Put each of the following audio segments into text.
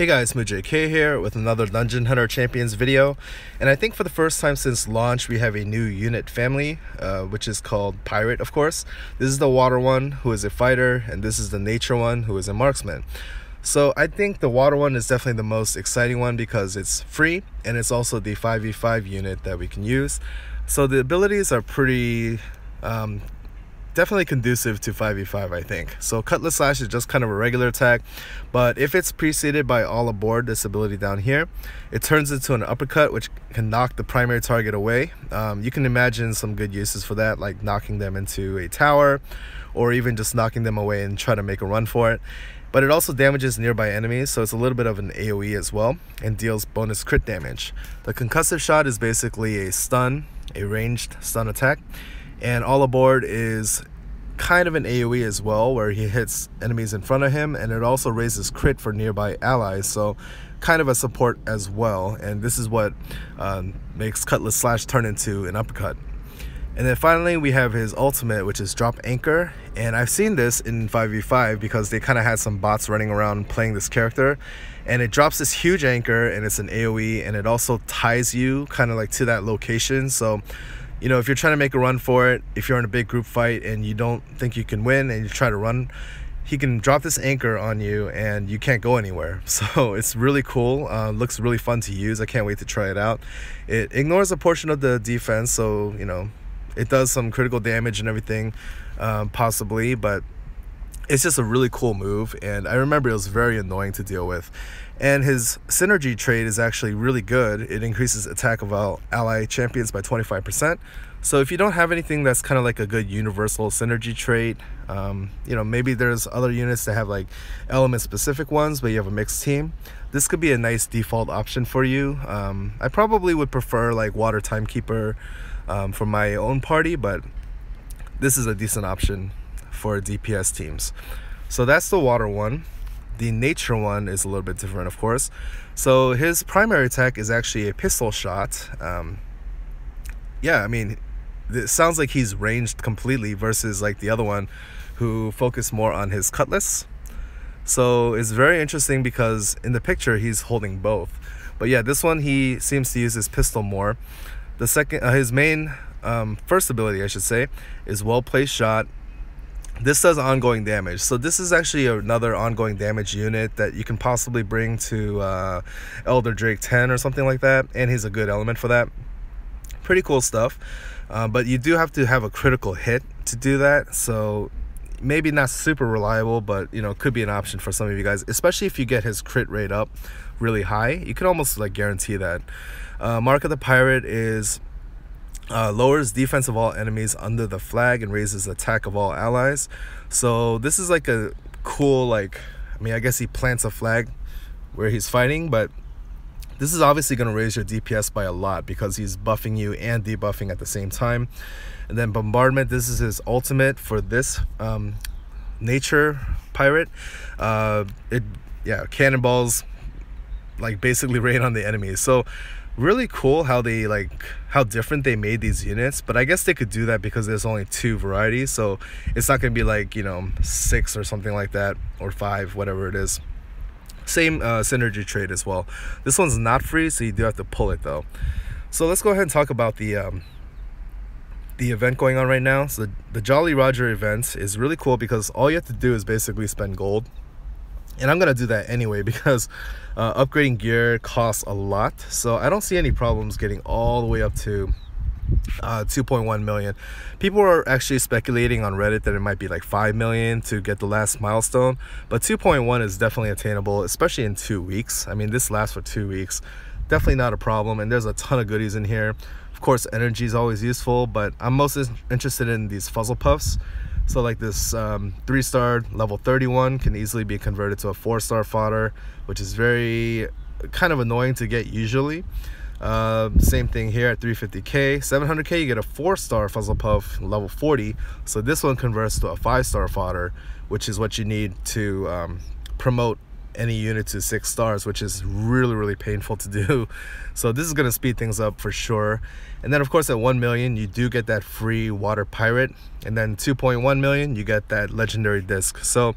Hey guys, MooJK here with another Dungeon Hunter Champions video, and I think for the first time since launch we have a new unit family, which is called Pirate, of course. This is the water one, who is a fighter, and this is the nature one, who is a marksman. So I think the water one is definitely the most exciting one because it's free, and it's also the 5v5 unit that we can use. So the abilities are pretty definitely conducive to 5v5, I think. So Cutlass Slash is just kind of a regular attack, but if it's preceded by all aboard, this ability down here, it turns into an uppercut which can knock the primary target away. You can imagine some good uses for that, like knocking them into a tower or even just knocking them away and try to make a run for it. But it also damages nearby enemies, so it's a little bit of an AoE as well, and deals bonus crit damage. The concussive shot is basically a stun, a ranged stun attack. And all aboard is kind of an AoE as well, where he hits enemies in front of him, and it also raises crit for nearby allies, so kind of a support as well. And this is what makes Cutlass Slash turn into an uppercut. And then finally we have his ultimate, which is Drop Anchor, and I've seen this in 5v5 because they kind of had some bots running around playing this character, and it drops this huge anchor, and it's an AoE, and it also ties you kind of like to that location. So you know, if you're trying to make a run for it, if you're in a big group fight and you don't think you can win and you try to run, he can drop this anchor on you and you can't go anywhere. So it's really cool. Looks really fun to use. I can't wait to try it out. It ignores a portion of the defense, so you know, it does some critical damage and everything, possibly, but it's just a really cool move, and I remember it was very annoying to deal with. And his synergy trait is actually really good. It increases attack of all ally champions by 25%. So if you don't have anything that's kind of like a good universal synergy trait, you know, maybe there's other units that have like element specific ones, but you have a mixed team, this could be a nice default option for you. I probably would prefer like Water Timekeeper for my own party, but this is a decent option for DPS teams. So that's the water one. The nature one is a little bit different, of course. So his primary attack is actually a pistol shot. Yeah, I mean, it sounds like he's ranged completely versus like the other one who focused more on his cutlass. So it's very interesting because in the picture he's holding both. But yeah, this one he seems to use his pistol more. The second, his main first ability, I should say, is well-placed shot. This does ongoing damage, so this is actually another ongoing damage unit that you can possibly bring to Elder Drake 10 or something like that, and he's a good element for that. Pretty cool stuff, but you do have to have a critical hit to do that, so maybe not super reliable, but you know, could be an option for some of you guys, especially if you get his crit rate up really high. You can almost like guarantee that. Mark of the Pirate is lowers defense of all enemies under the flag and raises attack of all allies. So this is like a cool, like, I mean, I guess he plants a flag where he's fighting, but this is obviously going to raise your DPS by a lot because he's buffing you and debuffing at the same time. And then Bombardment, this is his ultimate for this nature pirate. Yeah, cannonballs like basically rain on the enemies. So really cool how they how different they made these units, but I guess they could do that because there's only 2 varieties, so it's not going to be like, you know, 6 or something like that, or 5, whatever it is. Same synergy trait as well. This one's not free, so you do have to pull it though. So let's go ahead and talk about the event going on right now. So the Jolly Roger event is really cool because all you have to do is basically spend gold. And I'm going to do that anyway because upgrading gear costs a lot. So I don't see any problems getting all the way up to 2.1 million. People are actually speculating on Reddit that it might be like 5 million to get the last milestone. But 2.1 is definitely attainable, especially in 2 weeks. I mean, this lasts for 2 weeks. Definitely not a problem. And there's a ton of goodies in here. Of course, energy is always useful, but I'm most interested in these Fuzzle Puffs. So like this 3-star level 31 can easily be converted to a 4-star fodder, which is very kind of annoying to get usually. Same thing here at 350k. 700k you get a 4-star Fuzzle Puff level 40. So this one converts to a 5-star fodder, which is what you need to promote any unit to 6 stars, which is really painful to do. So this is going to speed things up for sure. And then of course at 1 million you do get that free water pirate, and then 2.1 million you get that legendary disc. So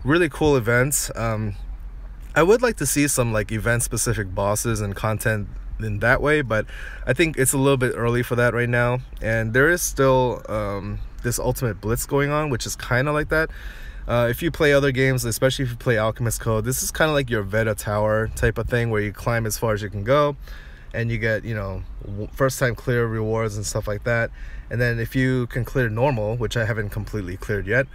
really cool events. I would like to see some like event specific bosses and content in that way, but I think it's a little bit early for that right now. And there is still this ultimate Blitz going on, which is kind of like that. If you play other games, especially if you play Alchemist Code, this is kind of like your Veta Tower type of thing where you climb as far as you can go and you get, you know, first time clear rewards and stuff like that. And then if you can clear normal, which I haven't completely cleared yet,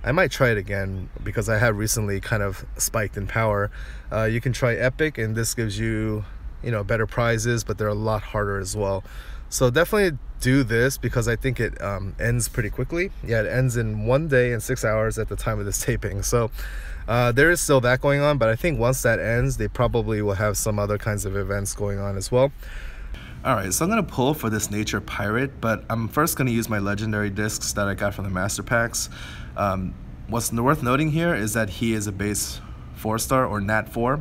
I might try it again because I have recently kind of spiked in power. You can try epic, and this gives you, you know, better prizes, but they're a lot harder as well. So definitely do this because I think it ends pretty quickly. Yeah, it ends in 1 day and 6 hours at the time of this taping. So there is still that going on, but I think once that ends, they probably will have some other kinds of events going on as well. Alright, so I'm going to pull for this Nature Pirate, but I'm first going to use my legendary discs that I got from the Master Packs. What's worth noting here is that he is a base 4-star or Nat 4,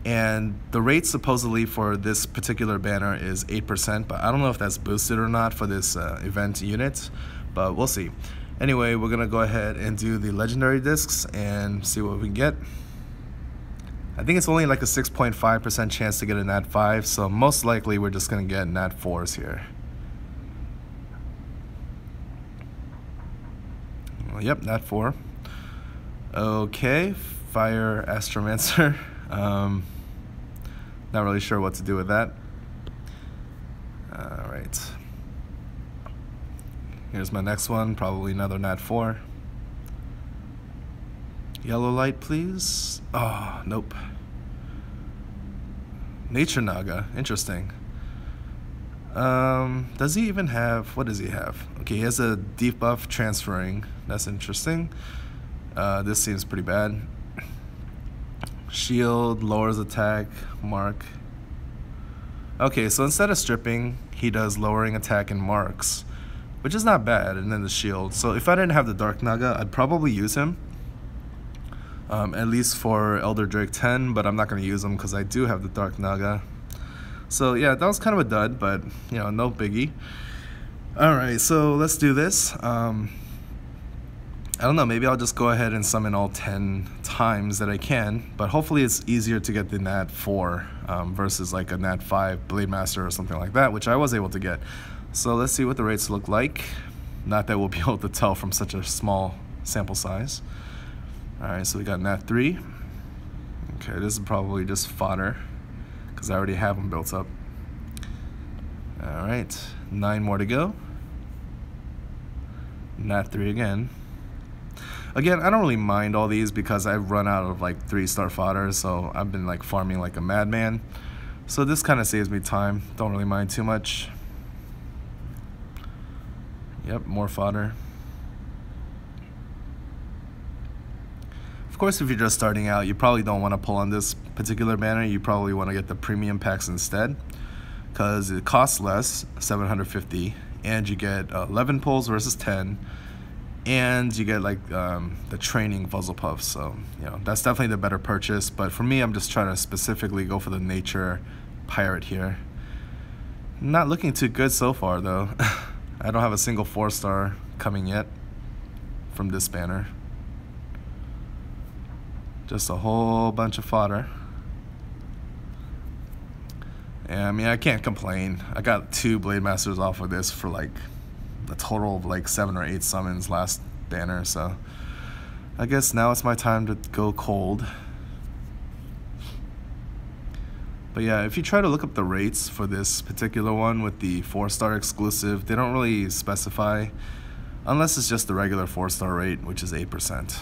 and the rate supposedly for this particular banner is 8%, but I don't know if that's boosted or not for this event unit, but we'll see. Anyway, we're going to go ahead and do the legendary discs and see what we can get. I think it's only like a 6.5% chance to get a Nat 5, so most likely we're just going to get Nat 4s here. Well, yep, Nat 4. Okay, Fire Astromancer. Not really sure what to do with that. Alright. Here's my next one, probably another Nat 4. Yellow light, please. Oh, nope. Nature Naga, interesting. Does he even have, what does he have? Okay, he has a debuff transferring. That's interesting. This seems pretty bad. Shield, lowers attack, mark. Okay, so instead of stripping, he does lowering attack and marks, which is not bad, and then the shield. So if I didn't have the Dark Naga, I'd probably use him. At least for Elder Drake 10, but I'm not going to use him because I do have the Dark Naga. So yeah, that was kind of a dud, but you know, no biggie. Alright, so let's do this. I don't know, maybe I'll just go ahead and summon all 10 times that I can, but hopefully it's easier to get the Nat 4 versus like a Nat 5 Blade Master or something like that, which I was able to get. So let's see what the rates look like. Not that we'll be able to tell from such a small sample size. Alright, so we got Nat 3. Okay, this is probably just fodder because I already have them built up. Alright, 9 more to go. Nat 3 again. Again, I don't really mind all these because I've run out of like 3-star fodder, so I've been like farming like a madman. So this kind of saves me time. Don't really mind too much. Yep, more fodder. Of course, if you're just starting out, you probably don't want to pull on this particular banner. You probably want to get the premium packs instead because it costs less, 750, and you get 11 pulls versus 10, and you get like the training Fuzzle Puffs. So you know, that's definitely the better purchase, but for me, I'm just trying to specifically go for the Nature Pirate here. Not looking too good so far though. I don't have a single 4-star coming yet from this banner. Just a whole bunch of fodder. Yeah, I mean, I can't complain. I got 2 Blade Masters off of this for like a total of like 7 or 8 summons last banner, so I guess now it's my time to go cold. But yeah, if you try to look up the rates for this particular one with the 4-star exclusive, they don't really specify unless it's just the regular 4-star rate, which is 8%.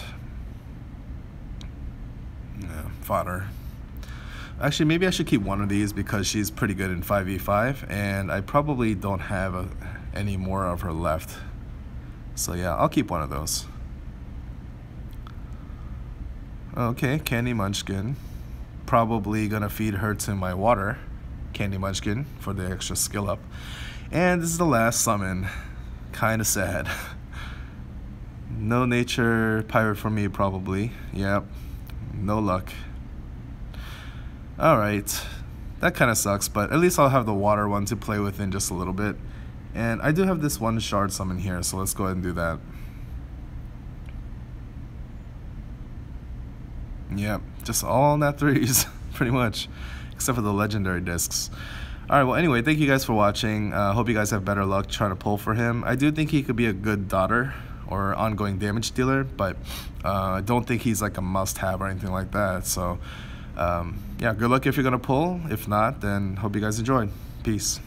Yeah, fodder. Actually, maybe I should keep one of these because she's pretty good in 5v5, and I probably don't have any more of her left. So yeah, I'll keep one of those. Okay, Candy Munchkin. Probably gonna feed her to my water, Candy Munchkin, for the extra skill up. And this is the last summon. Kinda sad. No Nature Pirate for me, probably. Yep. No luck. Alright. That kind of sucks, but at least I'll have the water one to play with in just a little bit. And I do have this one shard summon here, so let's go ahead and do that. Yeah, just all nat 3s, pretty much, except for the legendary discs. Alright, well anyway, thank you guys for watching. Hope you guys have better luck trying to pull for him. I do think he could be a good daughter or ongoing damage dealer, but I don't think he's like a must-have or anything like that. So yeah, good luck if you're gonna pull. If not, then hope you guys enjoyed. Peace.